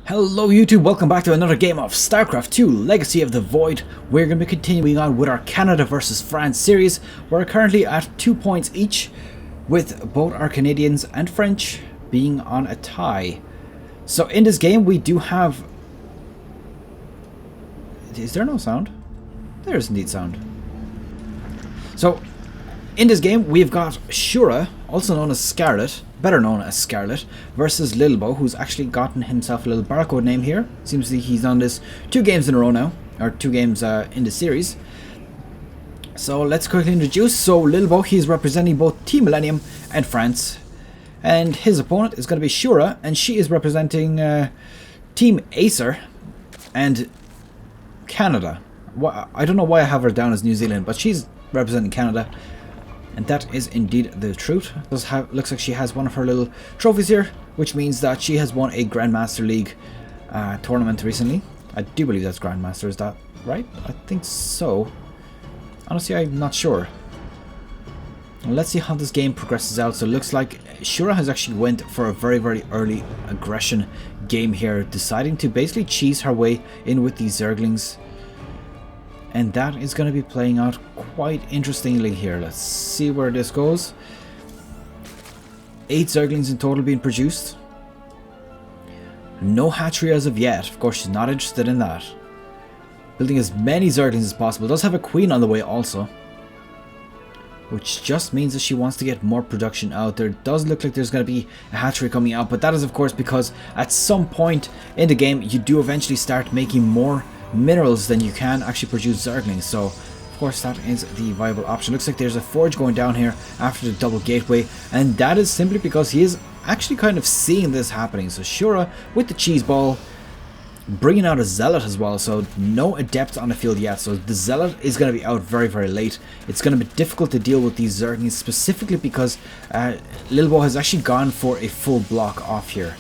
Hello YouTube, welcome back to another game of Starcraft 2 Legacy of the Void. We're going to be continuing on with our Canada versus France series. We're currently at 2 points each, with both our Canadians and French being on a tie. So in this game we do have... Is there no sound? There is indeed sound. So in this game we've got Shura, also known as Scarlett, better known as Scarlett, versus Lilbow, who's actually gotten himself a little barcode name here. Seems like he's done this 2 games in a row now, or 2 games in the series. So let's quickly introduce. So Lilbow, he's representing both Team Millenium and France, and his opponent is going to be Shura, and she is representing Team Acer and Canada. I don't know why I have her down as New Zealand, but she's representing Canada. And that is indeed the truth. Looks like she has one of her little trophies here, which means that she has won a Grandmaster League tournament recently. I do believe that's Grandmaster, is that right? I think so. Honestly, I'm not sure. Let's see how this game progresses out. So it looks like Shura has actually went for a very early aggression game here, deciding to basically cheese her way in with these Zerglings. And that is going to be playing out quite interestingly here. Let's see where this goes. 8 Zerglings in total being produced. No hatchery as of yet. Of course, she's not interested in that. Building as many Zerglings as possible. Does have a queen on the way also, which just means that she wants to get more production out there. Does look like there's going to be a hatchery coming out, but that is of course because at some point in the game you do eventually start making more minerals than you can actually produce Zerglings, so of course that is the viable option. Looks like there's a forge going down here after the double gateway, and that is simply because he is actually kind of seeing this happening. So Shura with the cheese ball, bringing out a zealot as well, so no adept on the field yet, so the zealot is going to be out very late. It's going to be difficult to deal with these Zerglings, specifically because Lilbow has actually gone for a full block off here.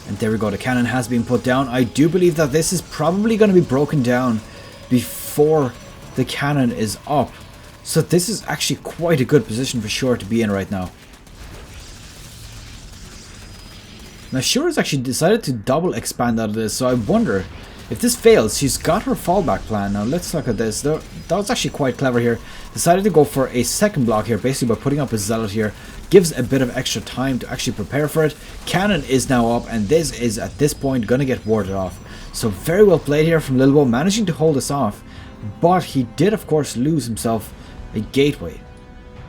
And there we go, the cannon has been put down. I do believe that this is probably going to be broken down before the cannon is up. So this is actually quite a good position for Shura to be in right now. Now Shura's actually decided to double expand out of this, so I wonder if this fails, she's got her fallback plan. Now let's look at this. That was actually quite clever here. Decided to go for a second block here, basically by putting up a zealot here. Gives a bit of extra time to actually prepare for it. Cannon is now up, and this is at this point going to get warded off. So very well played here from Lilbow, managing to hold this off. But he did of course lose himself a gateway.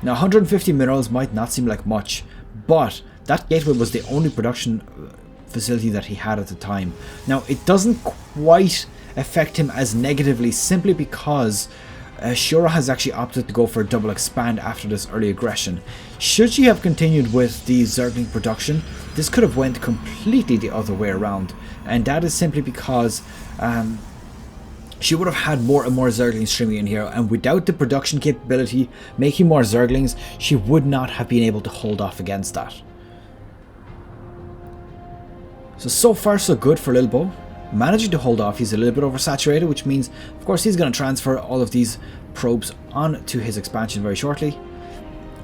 Now 150 minerals might not seem like much, but that gateway was the only production facility that he had at the time. Now it doesn't quite affect him as negatively, simply because Shura has actually opted to go for a double expand after this early aggression. Should she have continued with the Zergling production, this could have went completely the other way around, and that is simply because she would have had more and more Zerglings streaming in here, and without the production capability making more Zerglings, she would not have been able to hold off against that. So far so good for Lilbow. Managing to hold off. He's a little bit oversaturated, which means of course he's going to transfer all of these probes onto his expansion very shortly.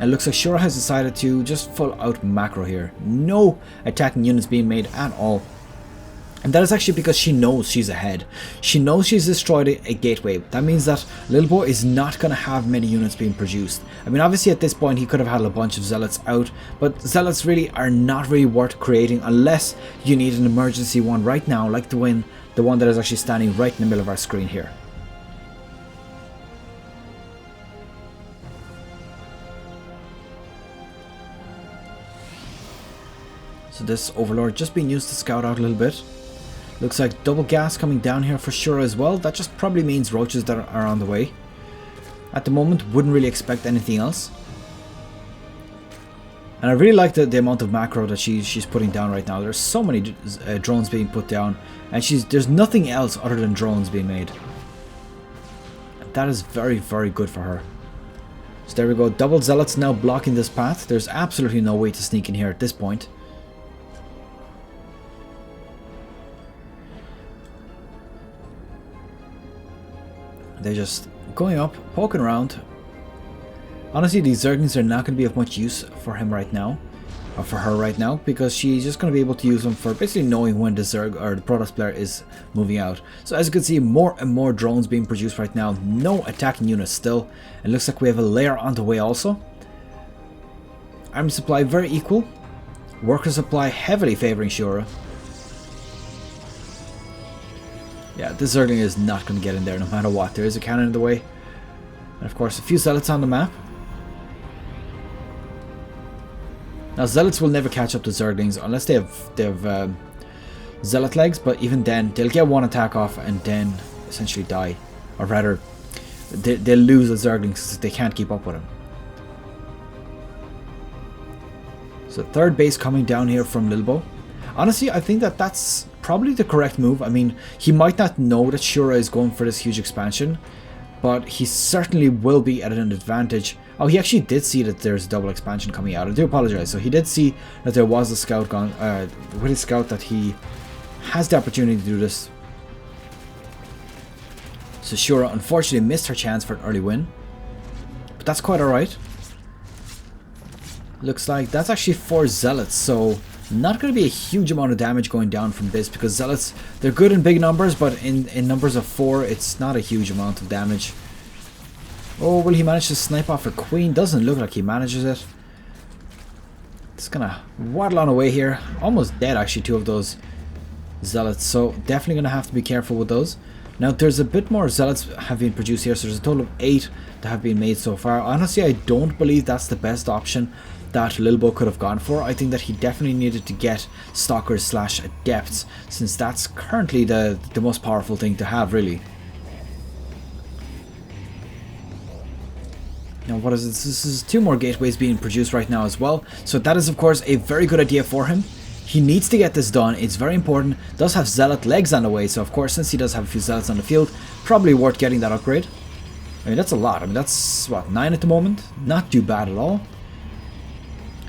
And it looks like Shura has decided to just full out macro here. No attacking units being made at all. And that is actually because she knows she's ahead. She knows she's destroyed a gateway. That means that Lilbow is not going to have many units being produced. I mean, obviously at this point he could have had a bunch of zealots out, but zealots really are not really worth creating unless you need an emergency one right now, like the one that is actually standing right in the middle of our screen here. So this Overlord just being used to scout out a little bit. Looks like double gas coming down here for Shura as well. That just probably means roaches that are on the way. At the moment, wouldn't really expect anything else. And I really like the amount of macro that she's putting down right now. There's so many drones being put down, and there's nothing else other than drones being made. And that is very good for her. So there we go, double zealots now blocking this path. There's absolutely no way to sneak in here at this point. They're just going up, poking around. Honestly, these Zerglings are not going to be of much use for him right now. for her right now, because she's just going to be able to use them for basically knowing when the Zerg or the Protoss player is moving out. So as you can see, more and more drones being produced right now. No attacking units still. It looks like we have a layer on the way also. Army supply very equal. Worker supply heavily favoring Shura. Yeah, this Zergling is not going to get in there no matter what. There is a cannon in the way. And of course, a few Zealots on the map. Now, Zealots will never catch up to Zerglings unless they have Zealot legs, but even then, they'll get one attack off and then essentially die. Or rather, they'll lose the Zerglings because they can't keep up with them. So, third base coming down here from Lilbow. Honestly, I think that that's probably the correct move. I mean, he might not know that Shura is going for this huge expansion, but he certainly will be at an advantage. Oh, he actually did see that there's a double expansion coming out. I do apologize. So he did see that there was a scout gone with his scout, that he has the opportunity to do this. So Shura unfortunately missed her chance for an early win, but that's quite alright. Looks like that's actually 4 Zealots, so not going to be a huge amount of damage going down from this, because Zealots, they're good in big numbers, but in numbers of 4, it's not a huge amount of damage. Oh, will he manage to snipe off a queen? Doesn't look like he manages it. It's gonna waddle on away here. Almost dead, actually, 2 of those Zealots, so definitely gonna have to be careful with those. Now, there's a bit more Zealots have been produced here, so there's a total of 8 that have been made so far. Honestly, I don't believe that's the best option that Lilbow could have gone for. I think that he definitely needed to get Stalkers slash Adepts, since that's currently the most powerful thing to have, really. Now, what is this? This is 2 more gateways being produced right now as well. So that is, of course, a very good idea for him. He needs to get this done. It's very important. Does have Zealot legs on the way. So, of course, since he does have a few Zealots on the field, probably worth getting that upgrade. I mean, that's a lot. I mean, that's, what, 9 at the moment? Not too bad at all.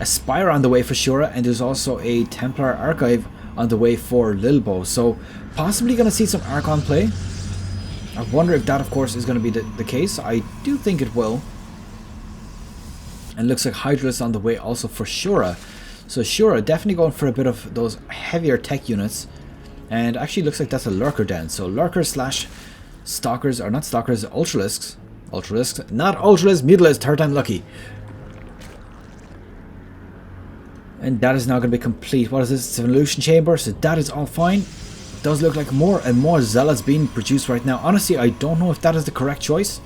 A Spire on the way for Shura. And there's also a Templar Archive on the way for Lilbow. So, possibly going to see some Archon play. I wonder if that, of course, is going to be the case. I do think it will. And looks like Hydralisk on the way also for Shura. So Shura definitely going for a bit of those heavier tech units. And actually looks like that's a Lurker den. So Lurker slash Stalkers, or not Stalkers, Ultralisks. Ultralisks, not Ultralisks, Mutalisks, third time lucky. And that is now going to be complete. What is this? It's an Evolution Chamber, so that is all fine. It does look like more and more Zealots being produced right now. Honestly, I don't know if that is the correct choice.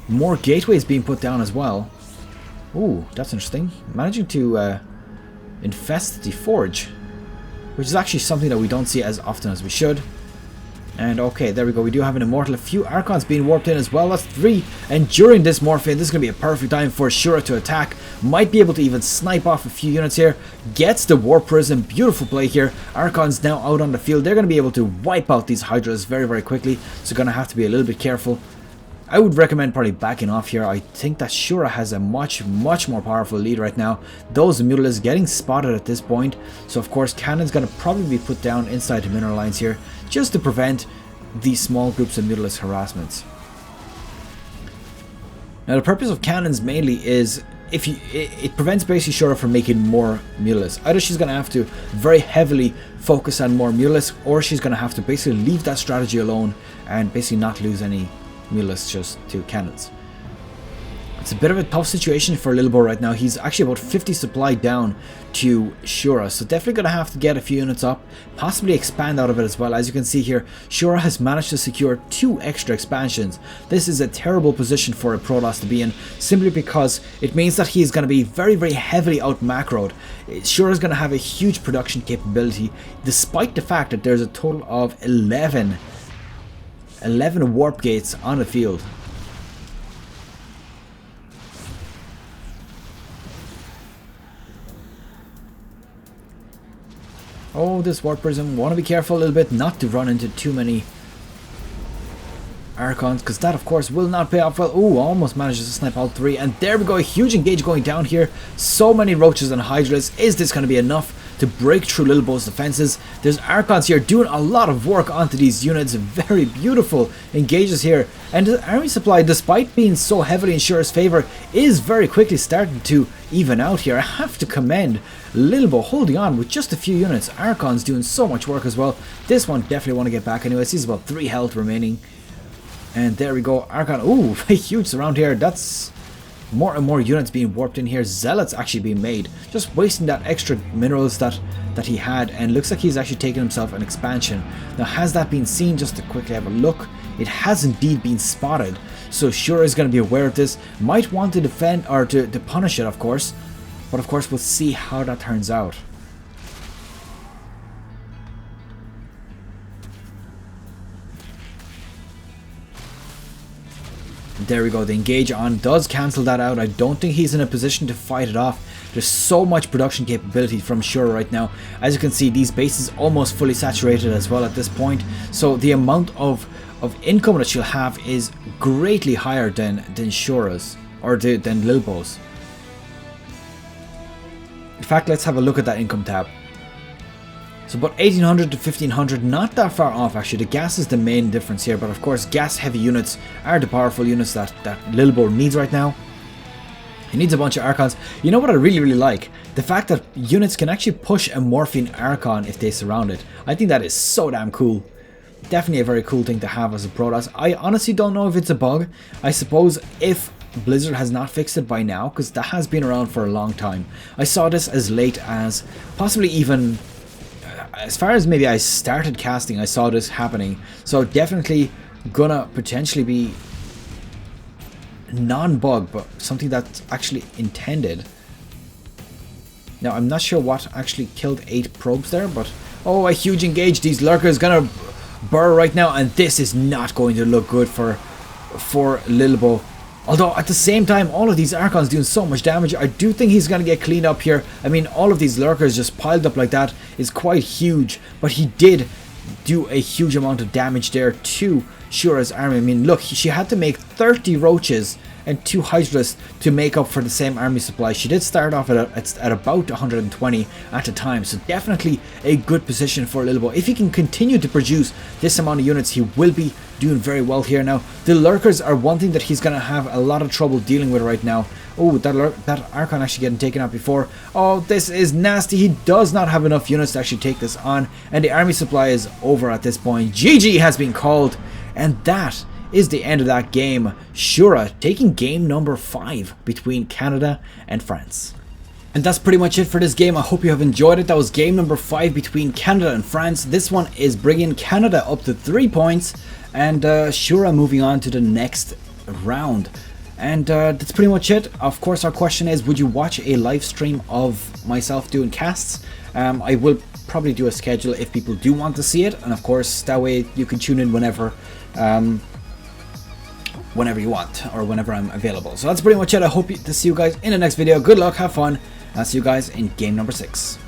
More gateways being put down as well. Ooh, that's interesting. Managing to infest the forge, which is actually something that we don't see as often as we should. And okay, there we go. We do have an Immortal. A few Archons being warped in as well. That's 3. And during this morph in, this is going to be a perfect time for Shura to attack. Might be able to even snipe off a few units here. Gets the Warp Prism. Beautiful play here. Archons now out on the field. They're going to be able to wipe out these Hydras very, very quickly. So going to have to be a little bit careful. I would recommend probably backing off here. I think that Shura has a much more powerful lead right now. Those Mutalisks getting spotted at this point. So of course cannons going to probably be put down inside the mineral lines here, just to prevent these small groups of Mutalisk harassments. Now the purpose of cannons mainly is it prevents basically Shura from making more Mutalisks. Either she's going to have to very heavily focus on more Mutalisks, or she's going to have to basically leave that strategy alone and basically not lose any Mutalisks just to cannons. It's a bit of a tough situation for Lilbow right now. He's actually about 50 supply down to Shura, so definitely going to have to get a few units up, possibly expand out of it as well. As you can see here, Shura has managed to secure 2 extra expansions. This is a terrible position for a Protoss to be in, simply because it means that he's going to be very, very heavily out macroed. Shura is going to have a huge production capability, despite the fact that there's a total of 11 warp gates on the field. Oh, this warp prism. Want to be careful a little bit not to run into too many Archons, because that of course will not pay off well. Oh, almost manages to snipe all 3, and there we go. A huge engage going down here. So many roaches and Hydralisks. Is this going to be enough to break through Lilbow's defenses. There's Archons here doing a lot of work onto these units. Very beautiful engages here. And the army supply, despite being so heavily in Shura's favour, is very quickly starting to even out here. I have to commend Lilbow holding on with just a few units. Archon's doing so much work as well. This one definitely want to get back anyways. He's about 3 health remaining. And there we go. Archon, ooh, a huge surround here. That's more and more units being warped in here. Zealots actually being made. Just wasting that extra minerals that he had. And looks like he's actually taken himself an expansion. Now, has that been seen? Just to quickly have a look. It has indeed been spotted. So Shura is going to be aware of this. Might want to defend, or to punish it, of course. But of course, we'll see how that turns out. There we go, the engage on does cancel that out. I don't think he's in a position to fight it off. There's so much production capability from Shura right now. As you can see, these bases almost fully saturated as well at this point. So the amount of income that she'll have is greatly higher than Shura's, or than Lilbow's. In fact, let's have a look at that income tab. So about 1800 to 1500, not that far off actually. The gas is the main difference here, but of course gas heavy units are the powerful units that Lilbow needs right now. He needs a bunch of Archons. You know what I really like? The fact that units can actually push a Morphine Archon if they surround it. I think that is so damn cool. Definitely a very cool thing to have as a Protoss. I honestly don't know if it's a bug. I suppose if Blizzard has not fixed it by now, because that has been around for a long time. I saw this as late as possibly even as far as maybe I started casting, I saw this happening. So definitely gonna potentially be non-bug, but something that's actually intended. Now I'm not sure what actually killed 8 probes there, but oh, a huge engage. These lurkers gonna burr right now, and this is not going to look good for Lilbow. Although at the same time, all of these Archons doing so much damage, I do think he's going to get cleaned up here. I mean, all of these lurkers just piled up like that is quite huge. But he did do a huge amount of damage there to Shura's army. I mean, look, she had to make 30 roaches and 2 Hydralisks to make up for the same army supply. She did start off at about 120 at the time, so definitely a good position for Lilbow. If he can continue to produce this amount of units, he will be doing very well here. Now, the lurkers are one thing that he's going to have a lot of trouble dealing with right now. Oh, that Archon actually getting taken out before. Oh, this is nasty. He does not have enough units to actually take this on, and the army supply is over at this point. GG has been called, and that is the end of that game. Shura taking game number 5 between Canada and France. And that's pretty much it for this game. I hope you have enjoyed it. That was game number 5 between Canada and France. This one is bringing Canada up to 3 points, and Shura moving on to the next round. And that's pretty much it. Of course, our question is, would you watch a live stream of myself doing casts? I will probably do a schedule if people do want to see it, and of course that way you can tune in whenever you want, or whenever I'm available. So that's pretty much it. I hope to see you guys in the next video. Good luck, have fun, and I'll see you guys in game number 6.